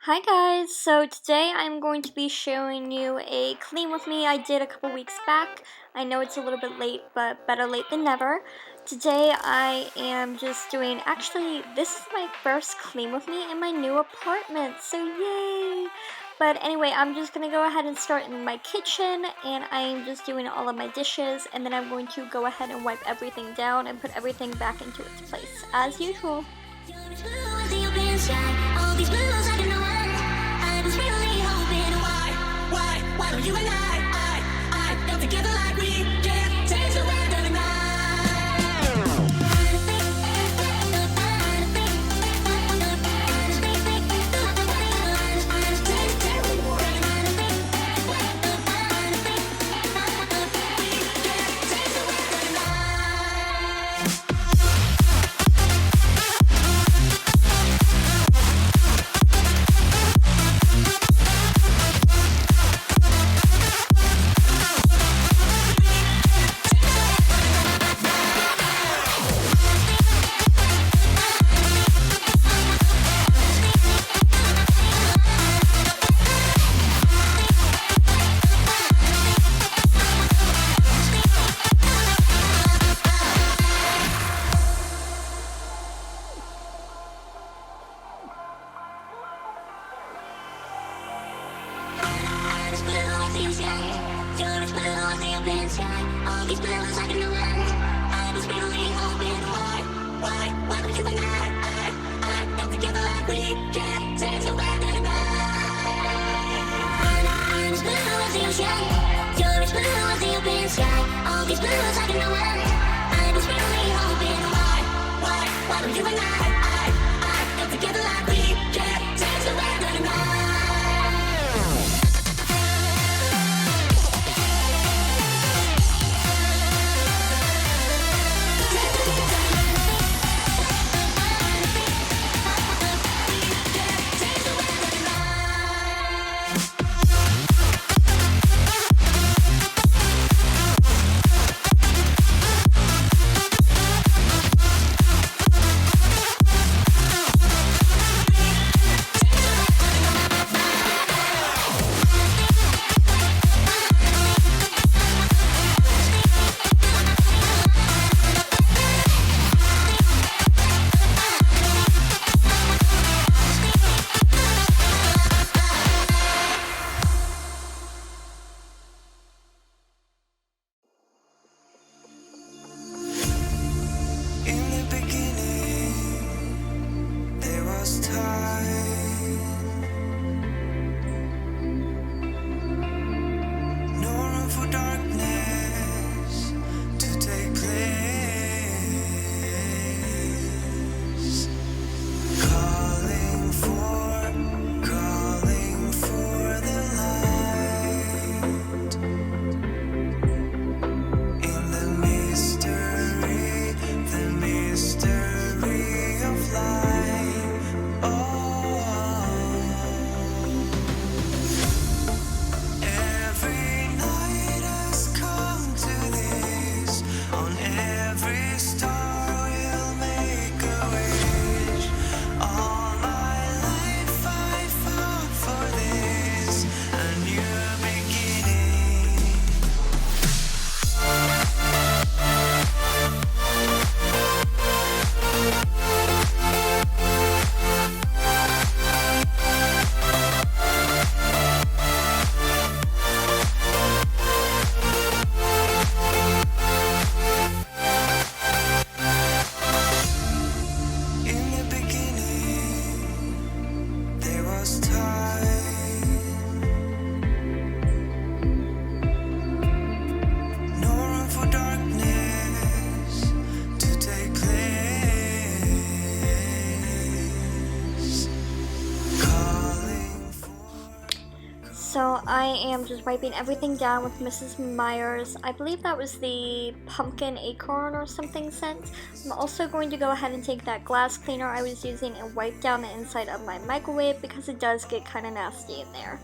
Hi guys, so today I'm going to be showing you a clean with me I did a couple weeks back. I know it's a little bit late, but better late than never. Today I am just doing, actually this is my first clean with me in my new apartment, so yay! But anyway, I'm just going to go ahead and start in my kitchen, and I'm just doing all of my dishes, and then I'm going to go ahead and wipe everything down and put everything back into its place, as usual. Why don't you and I come together like we can change the weather tonight? So I am just wiping everything down with Mrs. Meyers. I believe that was the pumpkin acorn or something scent. I'm also going to go ahead and take that glass cleaner I was using and wipe down the inside of my microwave because it does get kind of nasty in there.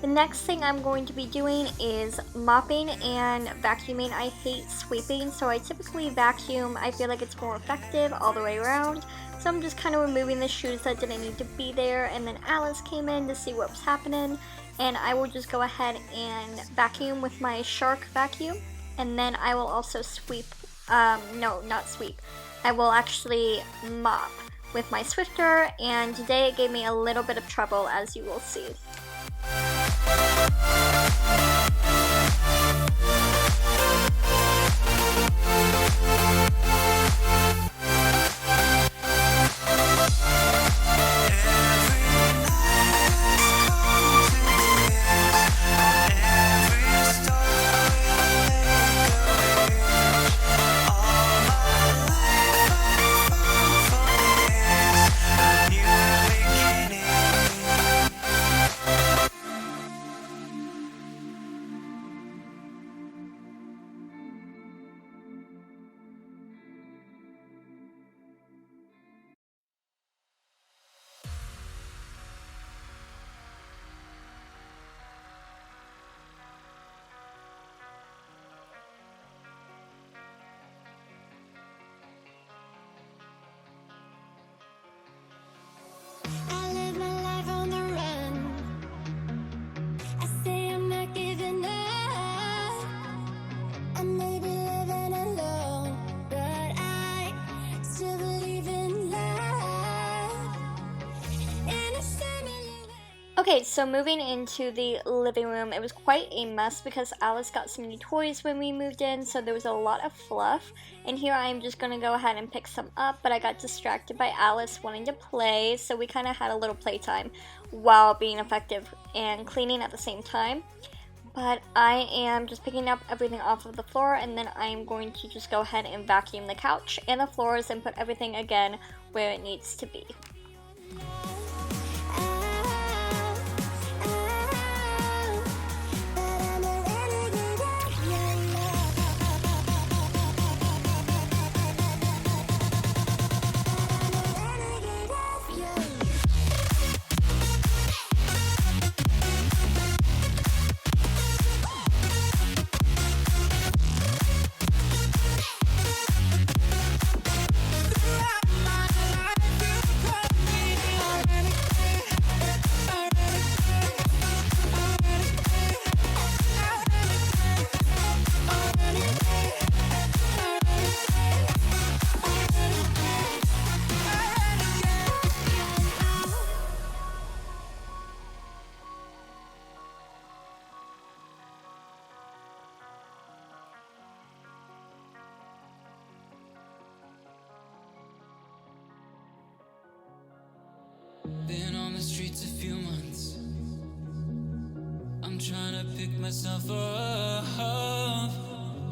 The next thing I'm going to be doing is mopping and vacuuming. I hate sweeping, so I typically vacuum. I feel like it's more effective all the way around. So I'm just kind of removing the shoes that didn't need to be there, and then Alice came in to see what was happening, and I will just go ahead and vacuum with my Shark vacuum, and then I will also sweep, no, not sweep, I will actually mop with my Swifter, and today it gave me a little bit of trouble, as you will see. Okay, so moving into the living room, it was quite a mess because Alice got some new toys when we moved in, so there was a lot of fluff. And here I'm just going to go ahead and pick some up, but I got distracted by Alice wanting to play, so we kind of had a little playtime while being effective and cleaning at the same time. But I am just picking up everything off of the floor, and then I'm going to just go ahead and vacuum the couch and the floors and put everything again where it needs to be. Been on the streets a few months. I'm trying to pick myself up.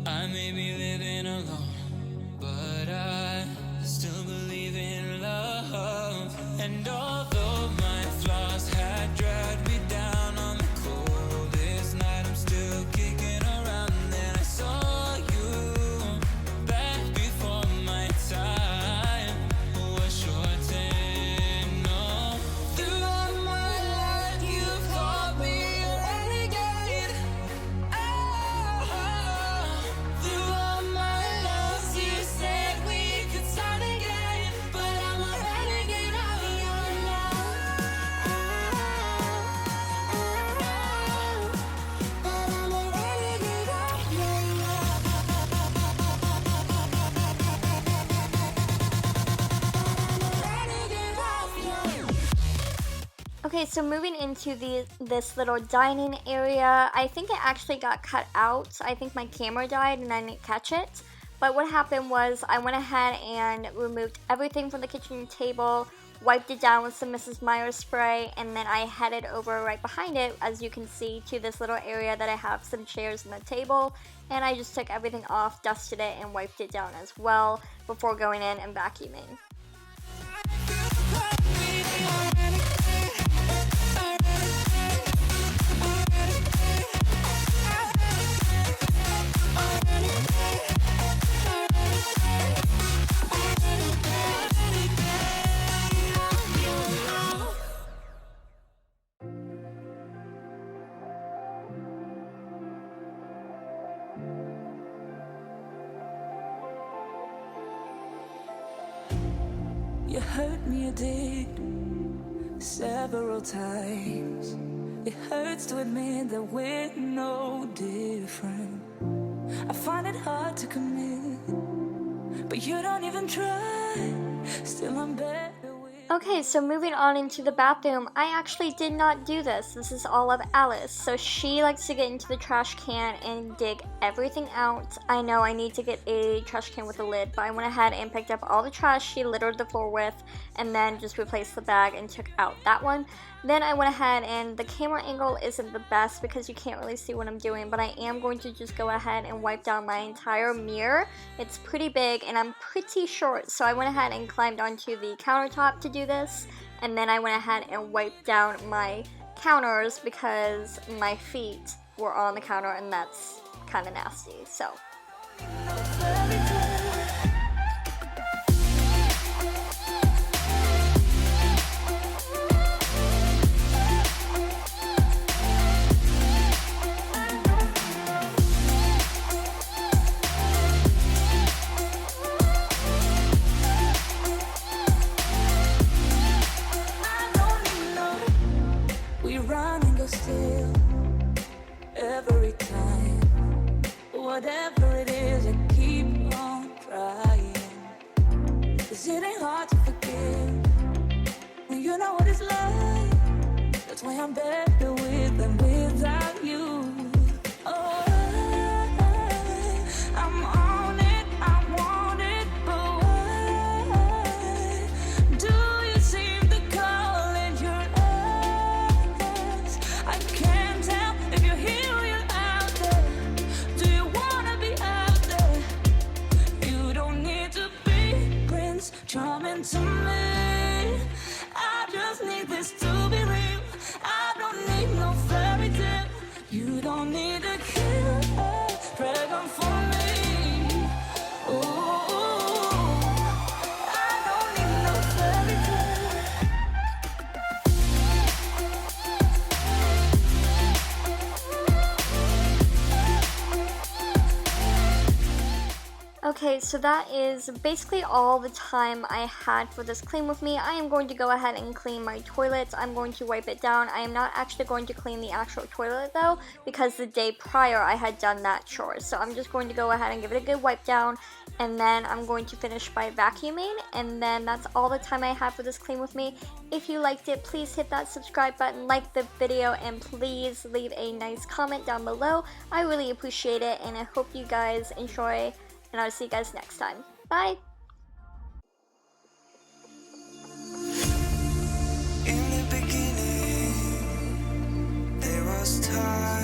I may be living alone, but I still believe in love. And although my flaws had dragged me down on the coldest night, I'm still kicking around. Then I saw you back before my time was shortened. No, throughout my life you've called me a renegade. Throughout my loves you said we could start again, but I'm a renegade of your love. But I'm a renegade of your love. Renegade of your love. Okay, so moving into this little dining area, I think it actually got cut out. I think my camera died and I didn't catch it. But what happened was I went ahead and removed everything from the kitchen table, wiped it down with some Mrs. Meyers spray, and then I headed over right behind it, as you can see, to this little area that I have some chairs and a table. And I just took everything off, dusted it, and wiped it down as well before going in and vacuuming. hurt me, it did, several times. It hurts to admit that we're no different. I find it hard to commit, but you don't even try. Still I'm better with. Okay, so moving on into the bathroom, I actually did not do this. This is all of Alice. So she likes to get into the trash can and dig everything out. I know I need to get a trash can with a lid, but I went ahead and picked up all the trash she littered the floor with, and then just replaced the bag and took out that one. Then I went ahead, and the camera angle isn't the best because you can't really see what I'm doing, but I am going to just go ahead and wipe down my entire mirror. It's pretty big and I'm pretty short, so I went ahead and climbed onto the countertop to do this, and then I went ahead and wiped down my counters because my feet were on the counter and that's kind of nasty. So still every time, whatever it is, I keep on trying. 'Cause it ain't hard to forgive when you know what it's like. That's why I'm better with than without you. Oh, I'm on it, I want it, but why do you seem to call it your eyes? I can't tell if you're here or you're out there. Do you wanna be out there? You don't need to be Prince Charming to me. I just need this to be real. I don't need no fairy tale. You don't need a killer pregnant for me. Ooh, I don't need no fairy tale. okay, so that is basically all the time I had for this clean with me. I am going to go ahead and clean my toilets. I'm going to wipe it down. I am not actually going to clean the actual toilet though, because the day prior I had done that chore. So I'm just going to go ahead and give it a good wipe down, and then I'm going to finish by vacuuming, and then that's all the time I have for this clean with me. If you liked it, please hit that subscribe button, like the video, and please leave a nice comment down below. I really appreciate it, and I hope you guys enjoy, and I'll see you guys next time. Bye! In the beginning, there was time.